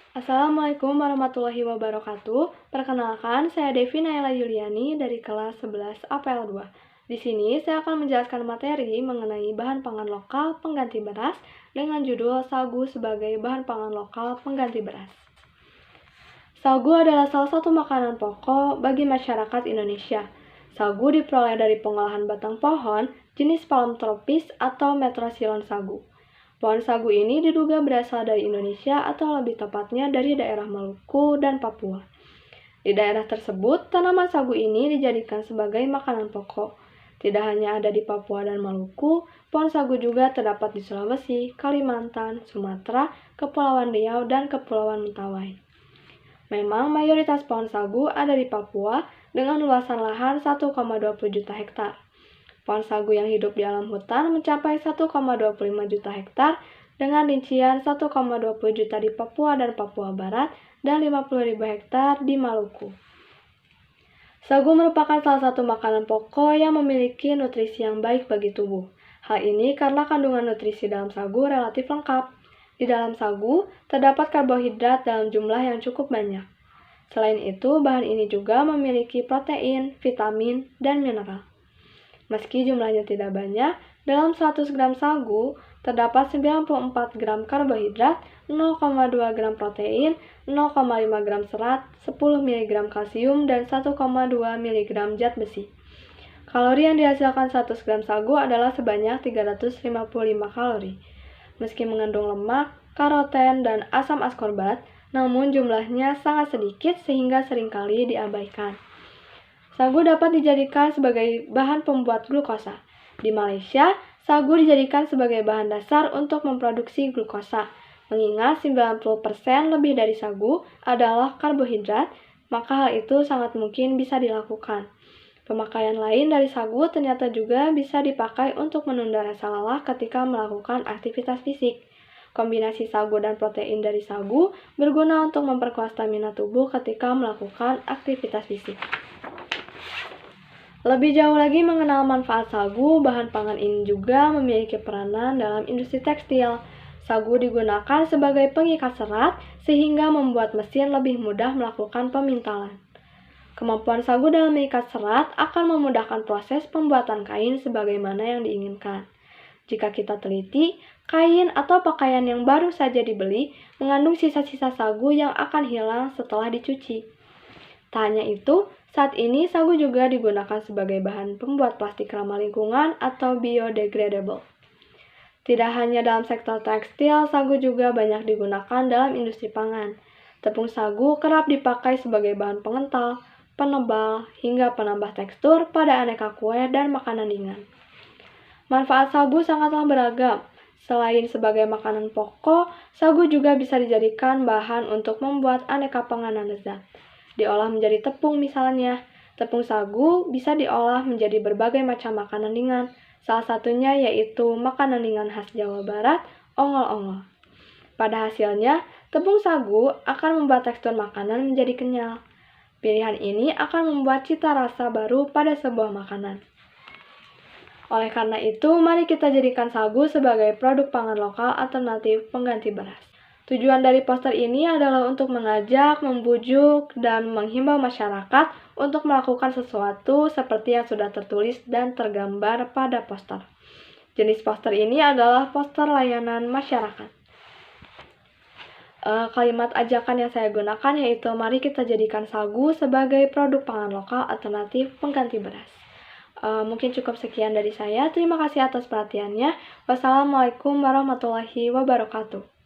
Assalamualaikum warahmatullahi wabarakatuh. Perkenalkan, saya Devi Naila Yuliani dari kelas 11 APL 2. Di sini saya akan menjelaskan materi mengenai bahan pangan lokal pengganti beras dengan judul sagu sebagai bahan pangan lokal pengganti beras. Sagu adalah salah satu makanan pokok bagi masyarakat Indonesia. Sagu diperoleh dari pengolahan batang pohon jenis palm tropis atau Metrosylon sagu. Pohon sagu ini diduga berasal dari Indonesia atau lebih tepatnya dari daerah Maluku dan Papua. Di daerah tersebut, tanaman sagu ini dijadikan sebagai makanan pokok. Tidak hanya ada di Papua dan Maluku, pohon sagu juga terdapat di Sulawesi, Kalimantan, Sumatera, Kepulauan Riau, dan Kepulauan Mentawai. Memang mayoritas pohon sagu ada di Papua dengan luasan lahan 1,20 juta hektar. Pohon sagu yang hidup di alam hutan mencapai 1,25 juta hektar dengan rincian 1,20 juta di Papua dan Papua Barat dan 50.000 hektar di Maluku. Sagu merupakan salah satu makanan pokok yang memiliki nutrisi yang baik bagi tubuh. Hal ini karena kandungan nutrisi dalam sagu relatif lengkap. Di dalam sagu terdapat karbohidrat dalam jumlah yang cukup banyak. Selain itu, bahan ini juga memiliki protein, vitamin, dan mineral. Meski jumlahnya tidak banyak, dalam 100 gram sagu terdapat 94 gram karbohidrat, 0,2 gram protein, 0,5 gram serat, 10 mg kalsium, dan 1,2 mg zat besi. Kalori yang dihasilkan 100 gram sagu adalah sebanyak 355 kalori. Meski mengandung lemak, karoten, dan asam askorbat, namun jumlahnya sangat sedikit sehingga seringkali diabaikan. Sagu dapat dijadikan sebagai bahan pembuat glukosa. Di Malaysia, sagu dijadikan sebagai bahan dasar untuk memproduksi glukosa. Mengingat 90% lebih dari sagu adalah karbohidrat, maka hal itu sangat mungkin bisa dilakukan. Pemakaian lain dari sagu ternyata juga bisa dipakai untuk menunda rasa lelah ketika melakukan aktivitas fisik. Kombinasi sagu dan protein dari sagu berguna untuk memperkuat stamina tubuh ketika melakukan aktivitas fisik. Lebih jauh lagi mengenal manfaat sagu, bahan pangan ini juga memiliki peranan dalam industri tekstil. Sagu digunakan sebagai pengikat serat sehingga membuat mesin lebih mudah melakukan pemintalan. Kemampuan sagu dalam mengikat serat akan memudahkan proses pembuatan kain sebagaimana yang diinginkan. Jika kita teliti, kain atau pakaian yang baru saja dibeli mengandung sisa-sisa sagu yang akan hilang setelah dicuci. Tak hanya itu, saat ini sagu juga digunakan sebagai bahan pembuat plastik ramah lingkungan atau biodegradable. Tidak hanya dalam sektor tekstil, sagu juga banyak digunakan dalam industri pangan. Tepung sagu kerap dipakai sebagai bahan pengental, penebal, hingga penambah tekstur pada aneka kue dan makanan ringan. Manfaat sagu sangatlah beragam. Selain sebagai makanan pokok, sagu juga bisa dijadikan bahan untuk membuat aneka panganan lezat. Diolah menjadi tepung misalnya. Tepung sagu bisa diolah menjadi berbagai macam makanan ringan. Salah satunya yaitu makanan ringan khas Jawa Barat, ongol-ongol. Pada hasilnya, tepung sagu akan membuat tekstur makanan menjadi kenyal. Pilihan ini akan membuat cita rasa baru pada sebuah makanan. Oleh karena itu, mari kita jadikan sagu sebagai produk pangan lokal alternatif pengganti beras. Tujuan dari poster ini adalah untuk mengajak, membujuk, dan menghimbau masyarakat untuk melakukan sesuatu seperti yang sudah tertulis dan tergambar pada poster. Jenis poster ini adalah poster layanan masyarakat. Kalimat ajakan yang saya gunakan yaitu mari kita jadikan sagu sebagai produk pangan lokal alternatif pengganti beras. Mungkin cukup sekian dari saya. Terima kasih atas perhatiannya. Wassalamualaikum warahmatullahi wabarakatuh.